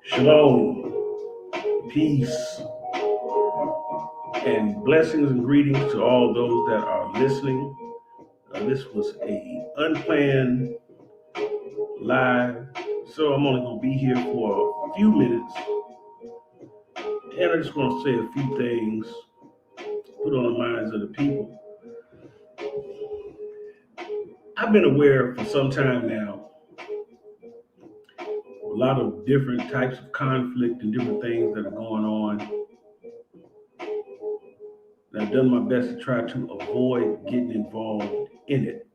Shalom, peace, and blessings and greetings to all those that are listening. This was a unplanned live, so I'm only going to be here for a few minutes, and I just want to say a few things, put on the minds of the people. I've been aware for some time now, a lot of different types of conflict and different things that are going on. And I've done my best to try to avoid getting involved in it.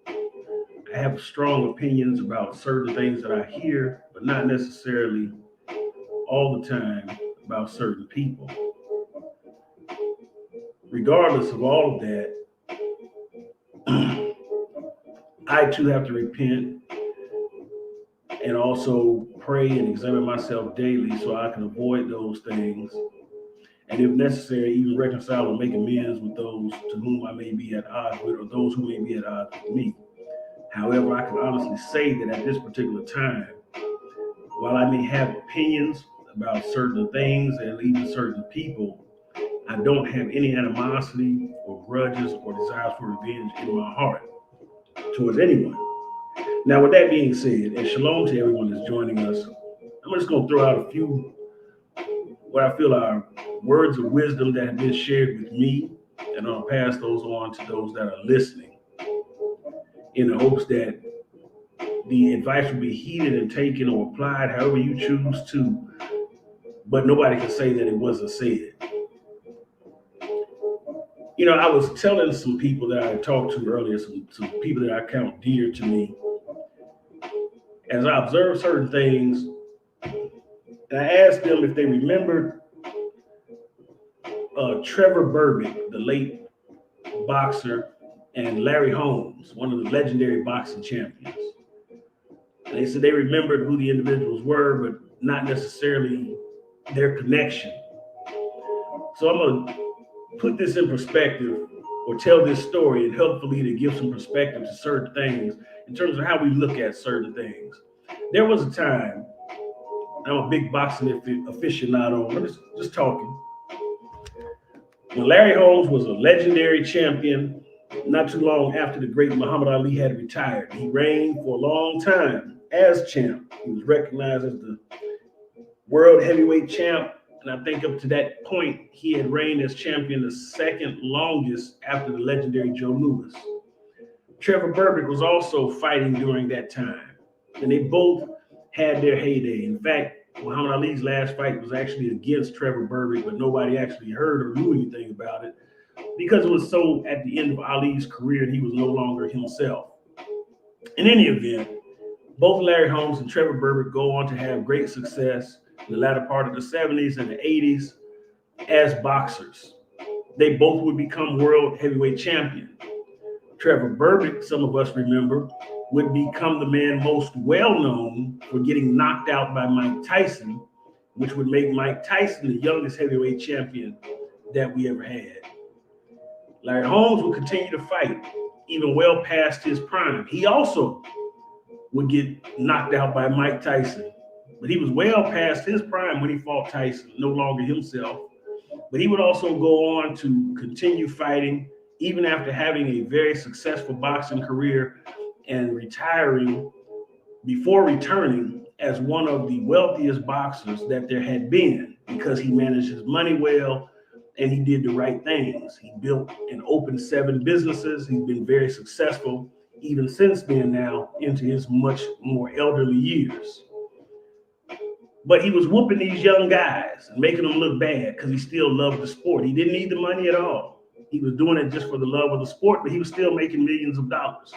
I have strong opinions about certain things that I hear, but not necessarily all the time about certain people. Regardless of all of that, I too have to repent and also pray and examine myself daily so I can avoid those things. And if necessary, even reconcile and make amends with those to whom I may be at odds with or those who may be at odds with me. However, I can honestly say that at this particular time, while I may have opinions about certain things and even certain people, I don't have any animosity or grudges or desires for revenge in my heart towards anyone. Now, with that being said, and shalom to everyone that's joining us, I'm just going to throw out a few what I feel are words of wisdom that have been shared with me, and I'll pass those on to those that are listening in the hopes that the advice will be heeded and taken or applied however you choose to, but nobody can say that it wasn't said. I was telling some people that I talked to earlier, some people that I count dear to me, as I observed certain things, and I asked them if they remembered Trevor Berbick, the late boxer, and Larry Holmes, one of the legendary boxing champions. And they said they remembered who the individuals were, but not necessarily their connection. So I'm going to put this in perspective or tell this story and hopefully to give some perspective to certain things in terms of how we look at certain things. There was a time, I'm a big boxing aficionado, I'm just talking, when Larry Holmes was a legendary champion not too long after the great Muhammad Ali had retired. He reigned for a long time as champ. He was recognized as the world heavyweight champ. And I think up to that point, he had reigned as champion the second longest after the legendary Joe Louis. Trevor Berbick was also fighting during that time. And they both had their heyday. In fact, Muhammad Ali's last fight was actually against Trevor Berbick, but nobody actually heard or knew anything about it because it was so at the end of Ali's career and he was no longer himself. In any event, both Larry Holmes and Trevor Berbick go on to have great success in the latter part of the 70s and the 80s as boxers. They both would become world heavyweight champion. Trevor Berbick, some of us remember, would become the man most well known for getting knocked out by Mike Tyson, which would make Mike Tyson the youngest heavyweight champion that we ever had. Larry Holmes would continue to fight even well past his prime. He also would get knocked out by Mike Tyson, but he was well past his prime when he fought Tyson, no longer himself. But he would also go on to continue fighting even after having a very successful boxing career and retiring before returning as one of the wealthiest boxers that there had been because he managed his money well and he did the right things. He built and opened 7 businesses. He's been very successful even since then now into his much more elderly years. But he was whooping these young guys and making them look bad because he still loved the sport. He didn't need the money at all. He was doing it just for the love of the sport, but he was still making millions of dollars.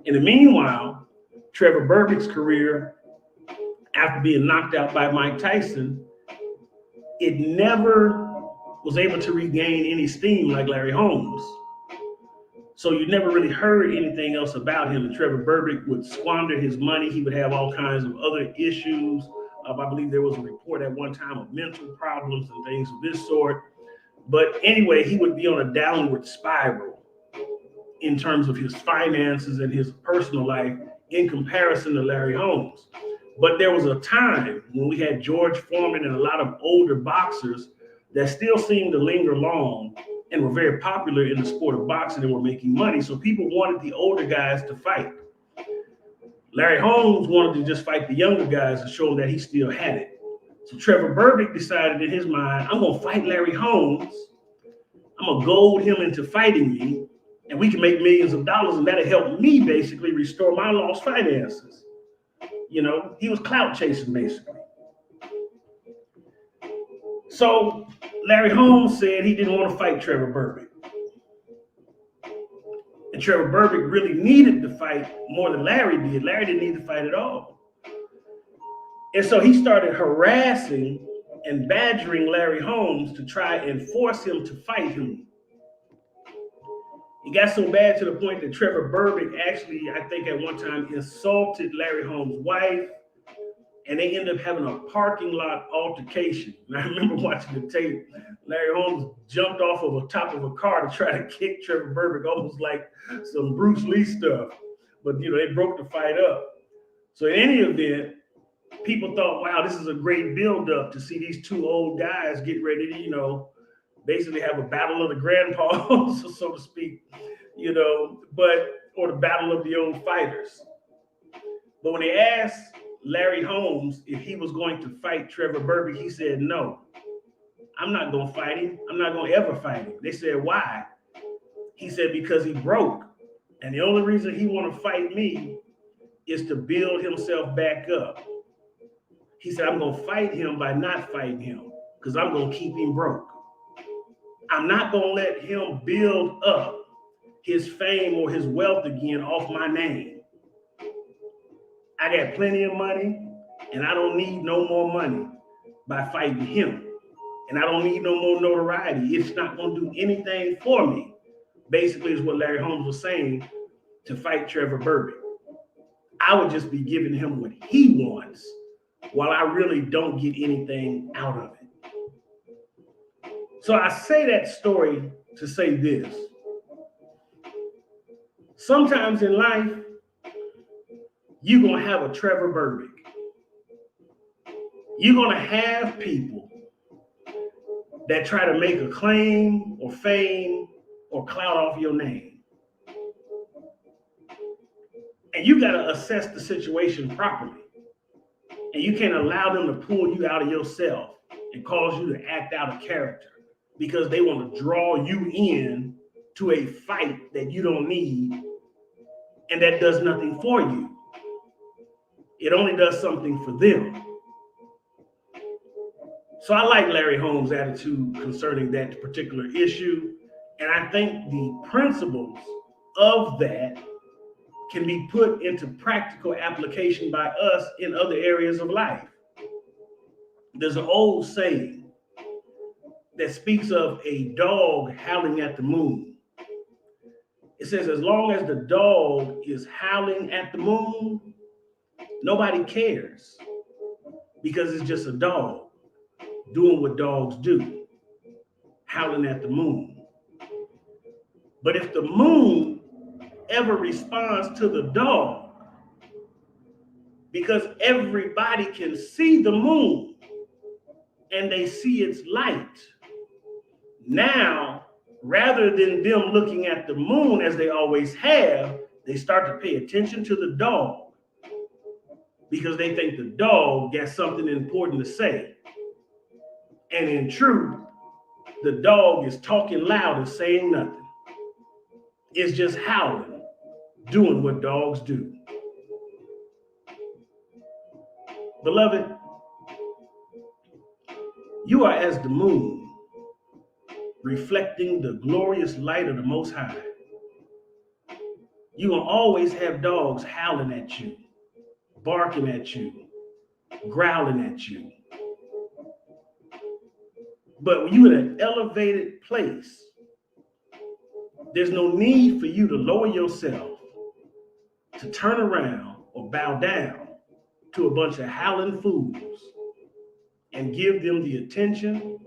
In the meanwhile, Trevor Berbick's career, after being knocked out by Mike Tyson, it never was able to regain any steam like Larry Holmes. So you never really heard anything else about him. And Trevor Berbick would squander his money. He would have all kinds of other issues. I believe there was a report at one time of mental problems and things of this sort. But anyway, he would be on a downward spiral in terms of his finances and his personal life in comparison to Larry Holmes. But there was a time when we had George Foreman and a lot of older boxers that still seemed to linger long and were very popular in the sport of boxing and were making money. So people wanted the older guys to fight. Larry Holmes wanted to just fight the younger guys to show them that he still had it. So Trevor Berbick decided in his mind, I'm going to fight Larry Holmes. I'm going to goad him into fighting me, and we can make millions of dollars, and that'll help me basically restore my lost finances. You know, he was clout chasing basically. So Larry Holmes said he didn't want to fight Trevor Berbick. And Trevor Berbick really needed to fight more than Larry did. Larry didn't need to fight at all. And so he started harassing and badgering Larry Holmes to try and force him to fight him. It got so bad to the point that Trevor Berbick actually, I think at one time, insulted Larry Holmes' wife, and they ended up having a parking lot altercation. And I remember watching the tape. Larry Holmes jumped off of the top of a car to try to kick Trevor Berbick, almost like some Bruce Lee stuff. But, you know, they broke the fight up. So in any event, people thought, wow, this is a great build-up to see these two old guys get ready to, you know, basically have a battle of the grandpas, so to speak, you know, or the battle of the old fighters. But when they asked Larry Holmes if he was going to fight Trevor Berbick, he said, no, I'm not going to fight him. I'm not going to ever fight him. They said, why? He said, because he broke. And the only reason he want to fight me is to build himself back up. He said, I'm going to fight him by not fighting him because I'm going to keep him broke. I'm not going to let him build up his fame or his wealth again off my name. I got plenty of money, and I don't need no more money by fighting him. And I don't need no more notoriety. It's not going to do anything for me. Basically, is what Larry Holmes was saying to fight Trevor Berbick. I would just be giving him what he wants while I really don't get anything out of it. So I say that story to say this. Sometimes in life, you're going to have a Trevor Berbick. You're going to have people that try to make a claim or fame or clout off your name. And you got to assess the situation properly. And you can't allow them to pull you out of yourself and cause you to act out of character because they want to draw you in to a fight that you don't need and that does nothing for you. It only does something for them. So I like Larry Holmes' attitude concerning that particular issue. And I think the principles of that can be put into practical application by us in other areas of life. There's an old saying that speaks of a dog howling at the moon. It says, as long as the dog is howling at the moon, nobody cares because it's just a dog doing what dogs do, howling at the moon. But if the moon ever responds to the dog, because everybody can see the moon and they see its light, now, rather than them looking at the moon as they always have, they start to pay attention to the dog because they think the dog got something important to say. And in truth, the dog is talking loud and saying nothing. It's just howling, doing what dogs do. Beloved, you are as the moon, reflecting the glorious light of the Most High. You will always have dogs howling at you, barking at you, growling at you. But when you're in an elevated place, there's no need for you to lower yourself, to turn around or bow down to a bunch of howling fools and give them the attention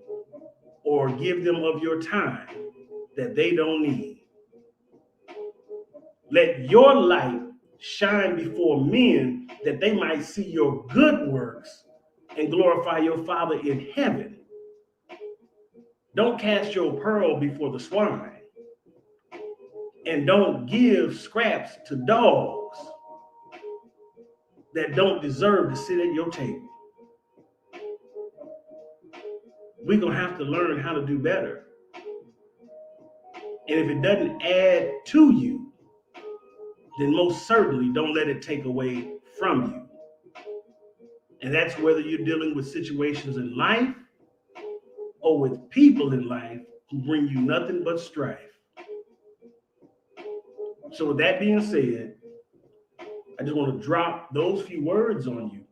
or give them of your time that they don't need. Let your light shine before men that they might see your good works and glorify your Father in heaven. Don't cast your pearl before the swine, and don't give scraps to dogs that don't deserve to sit at your table. We're going to have to learn how to do better. And if it doesn't add to you, then most certainly don't let it take away from you. And that's whether you're dealing with situations in life or with people in life who bring you nothing but strife. So with that being said, I just want to drop those few words on you.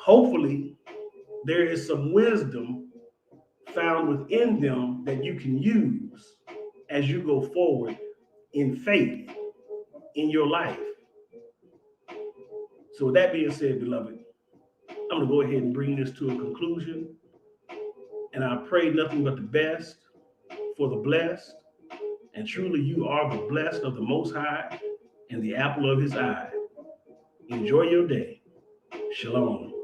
Hopefully, there is some wisdom found within them that you can use as you go forward in faith in your life. So with that being said, beloved, I'm going to go ahead and bring this to a conclusion. And I pray nothing but the best for the blessed. And truly, you are the blessed of the Most High and the apple of his eye. Enjoy your day. Shalom.